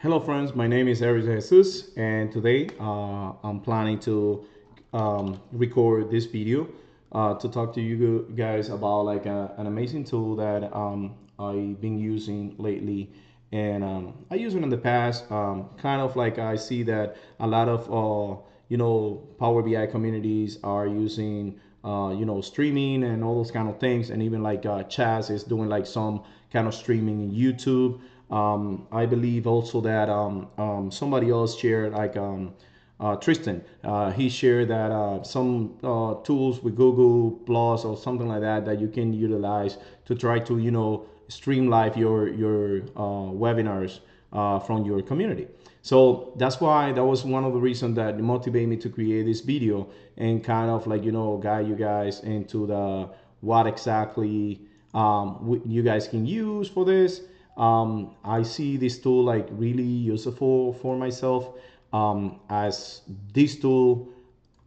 Hello friends, my name is Eric Jesus and today I'm planning to record this video to talk to you guys about like an amazing tool that I've been using lately and I used it in the past kind of like I see that a lot of Power BI communities are using streaming and all those kind of things, and even like Chaz is doing like some kind of streaming in YouTube. I believe also that somebody else shared like Tristan. He shared that some tools with Google Plus or something like that that you can utilize to try to stream live your webinars from your community. So that's why that was one of the reasons that motivated me to create this video and kind of like guide you guys into the what exactly you guys can use for this. I see this tool like really useful for myself, as this tool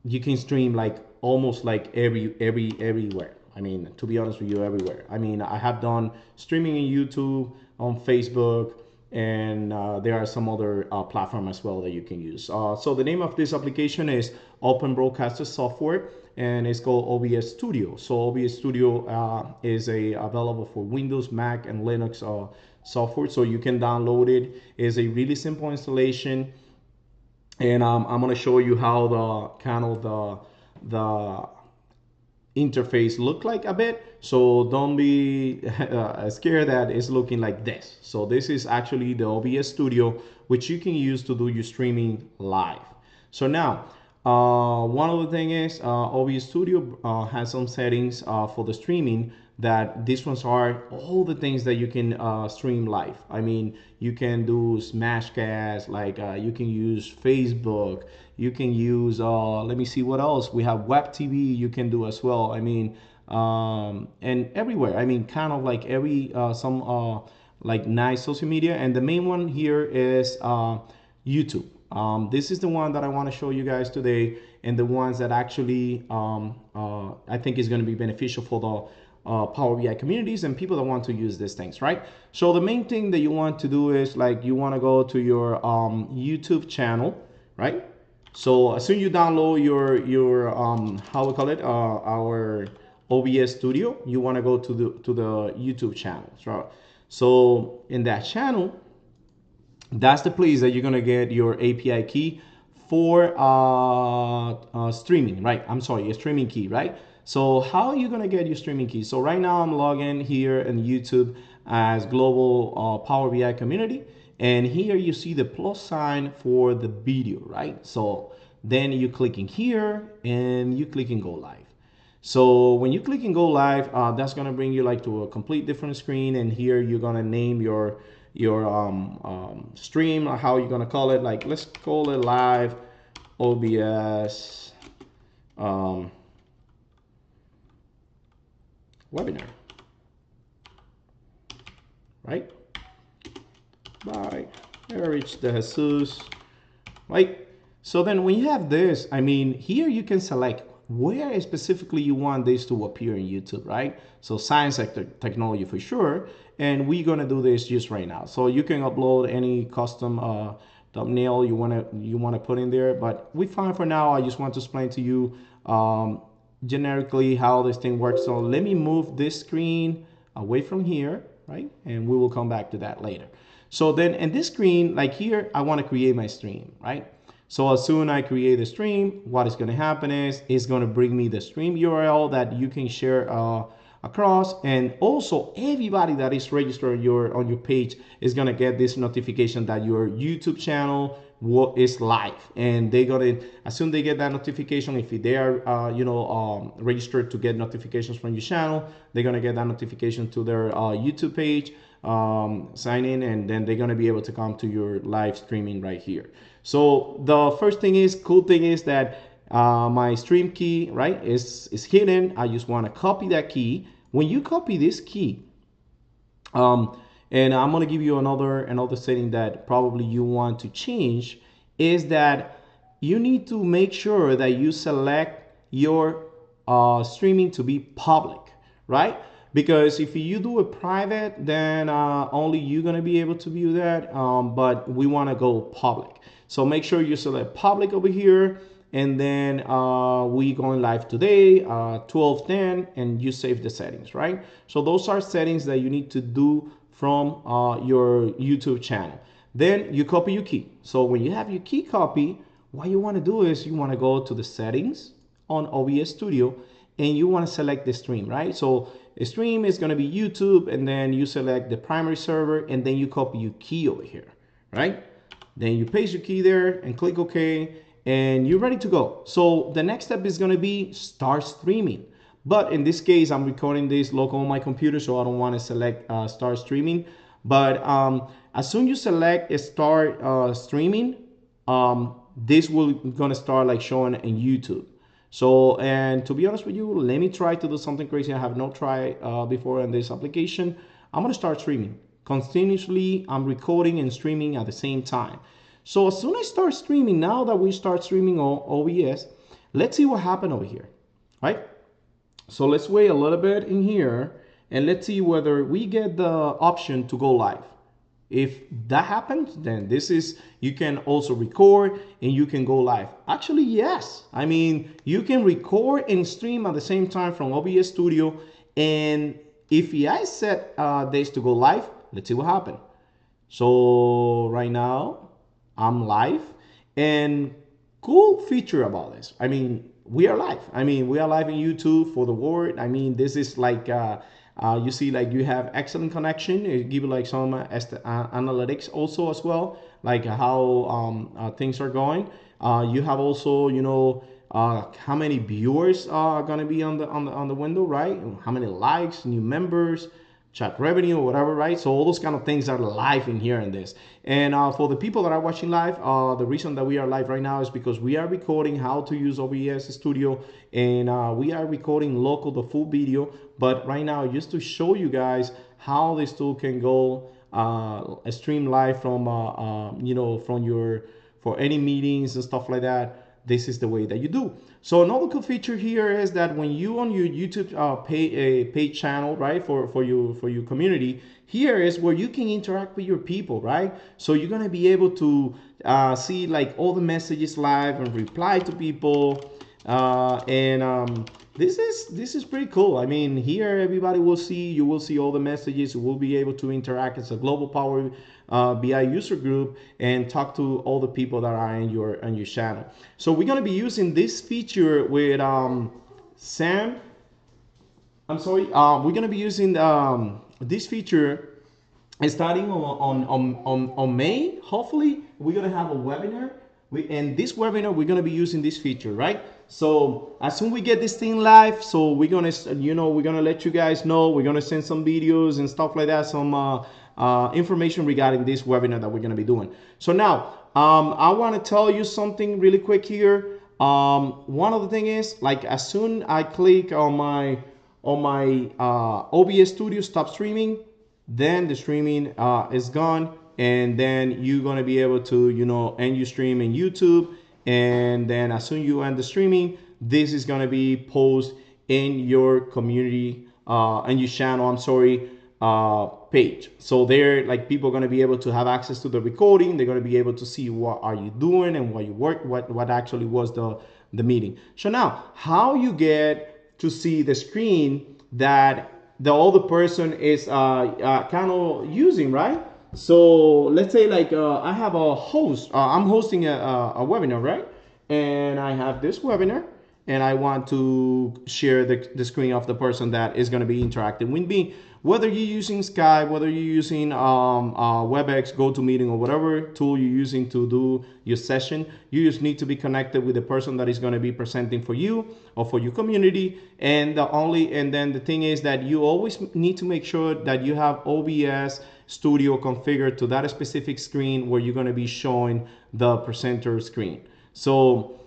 you can stream like almost like everywhere. I mean, to be honest with you, everywhere. I mean, I have done streaming in YouTube, on Facebook, and there are some other platform as well that you can use. So the name of this application is Open Broadcaster Software, and it's called OBS Studio. So OBS Studio is available for Windows, Mac, and Linux software. So you can download it. It's a really simple installation, and I'm going to show you how the kind of the interface look like a bit. So don't be scared that it's looking like this. So this is actually the OBS Studio, which you can use to do your streaming live. So now, one of the thing is OBS Studio has some settings for the streaming that these ones are all the things that you can stream live. I mean, you can do Smashcast, like you can use Facebook, you can use, let me see what else. We have Web TV you can do as well. I mean, and everywhere. I mean, kind of like every, some like nice social media. And the main one here is YouTube. This is the one that I want to show you guys today, and the ones that actually I think is going to be beneficial for the Power BI communities and people that want to use these things, right? So the main thing that you want to do is like you want to go to your YouTube channel, right? So as soon as you download your how we call it our OBS Studio, you want to go to the YouTube channel, right? So in that channel, that's the place that you're gonna get your API key for streaming, right? I'm sorry, a streaming key, right? So how are you gonna get your streaming key? So right now I'm logging here in YouTube as Global Power BI Community, and here you see the plus sign for the video, right? So then you click in here and you click and go live. So when you click and go live, that's gonna bring you like to a complete different screen, and here you're gonna name your stream, or how you're gonna call it. Like let's call it live OBS webinar, right? By Eric de Jesus, right? So then when you have this, I mean, here you can select where specifically you want this to appear in YouTube, right? So science sector, technology for sure. And we're gonna do this just right now. So you can upload any custom thumbnail you wanna put in there, but we fine for now. I just want to explain to you generically how this thing works. So let me move this screen away from here, right? And we will come back to that later. So then in this screen, like here, I want to create my stream, right? So as soon as I create the stream, what is going to happen is it's going to bring me the stream URL that you can share across, and also everybody that is registered on your page is going to get this notification that your YouTube channel is live, and they're gonna, as soon as they get that notification, if they are registered to get notifications from your channel, they're gonna get that notification to their YouTube page, sign in, and then they're gonna be able to come to your live streaming right here. So the first thing is, cool thing is that my stream key, right, is hidden. I just want to copy that key. When you copy this key, and I'm going to give you another setting that probably you want to change, is that you need to make sure that you select your streaming to be public, right? because if you do it private, then only you're gonna be able to view that. But we want to go public, so make sure you select public over here, and then we going live today, 12:10, and you save the settings, right? So those are settings that you need to do from your YouTube channel. Then you copy your key. So when you have your key copy, what you want to do is you want to go to the settings on OBS Studio, and you want to select the stream, right? So the stream is going to be YouTube, and then you select the primary server, and then you copy your key over here, right? Then you paste your key there and click OK, and you're ready to go. So the next step is going to be start streaming. But in this case, I'm recording this local on my computer, so I don't want to select start streaming. But as soon as you select start streaming, this will gonna start like showing in YouTube. So, and to be honest with you, let me try to do something crazy I have not tried before in this application. I'm gonna start streaming continuously. I'm recording and streaming at the same time. So as soon as I start streaming, now that we start streaming on OBS, let's see what happened over here, right? So let's wait a little bit in here, and let's see whether we get the option to go live. If that happens, then this is, you can also record and you can go live. Actually, yes. I mean, you can record and stream at the same time from OBS Studio. And if I set this to go live, let's see what happened. So right now I'm live, and cool feature about this, I mean, we are live. I mean, we are live in YouTube for the world. I mean, this is like you see, like you have excellent connection. It give you like some analytics also as well, like how things are going. You have also, you know, how many viewers are gonna be on the window, right? How many likes, new members, chat revenue, or whatever, right? So all those kind of things are live in here in this. And for the people that are watching live, the reason that we are live right now is because we are recording how to use OBS Studio, and we are recording local, the full video. But right now, just to show you guys how this tool can go stream live from, you know, from your, for any meetings and stuff like that. This is the way that you do. So another cool feature here is that when you on your YouTube paid channel, right, for your community, here is where you can interact with your people, right? So you're gonna be able to see like all the messages live and reply to people, this is pretty cool. I mean, here everybody will see, you will see all the messages. You will be able to interact as a global power BI user group and talk to all the people that are in your channel. So we're gonna be using this feature with Sam. I'm sorry. We're gonna be using this feature starting on May. Hopefully, we're gonna have a webinar. And this webinar, we're gonna be using this feature, right? So as soon as we get this thing live, so we're gonna, you know, we're gonna let you guys know. We're gonna send some videos and stuff like that, some information regarding this webinar that we're gonna be doing. So now, I want to tell you something really quick here. One of the thing is, like, as soon I click on my OBS Studio stop streaming, then the streaming is gone, and then you're gonna be able to, you know, end your stream in YouTube, and then as soon you end the streaming, this is gonna be posted in your community and your channel, I'm sorry, page. So there, like, people are gonna be able to have access to the recording. They're gonna be able to see what are you doing and what you work, what actually was the meeting. So now, how you get to see the screen that the other person is kind of using, right? So let's say like I have a host, I'm hosting a webinar, right? And I have this webinar, and I want to share the screen of the person that is going to be interacting with me. Whether you're using Skype, whether you're using WebEx, GoToMeeting, or whatever tool you're using to do your session, you just need to be connected with the person that is going to be presenting for you or for your community. And then the thing is that you always need to make sure that you have OBS Studio configured to that specific screen where you're going to be showing the presenter screen. So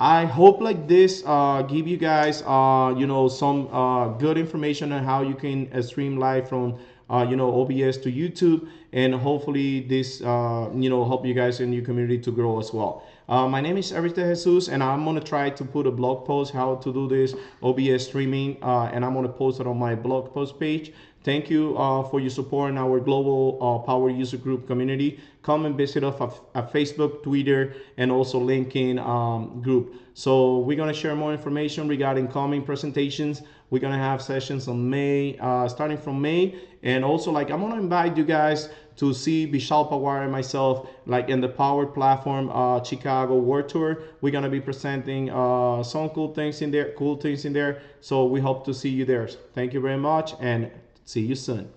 I hope like this give you guys you know, some good information on how you can stream live from you know, OBS to YouTube, and hopefully this you know, help you guys in your community to grow as well. My name is Erita Jesus, and I'm gonna try to put a blog post how to do this OBS streaming, and I'm gonna post it on my blog post page. Thank you for your support in our global Power User Group community. Come and visit us at Facebook, Twitter, and also LinkedIn group. So we're gonna share more information regarding coming presentations. We're gonna have sessions on May, starting from May, and also like I'm gonna invite you guys to see Vishal Pawar and myself like in the Power Platform Chicago World Tour. We're gonna be presenting some cool things in there. So we hope to see you there. Thank you very much, and see you soon.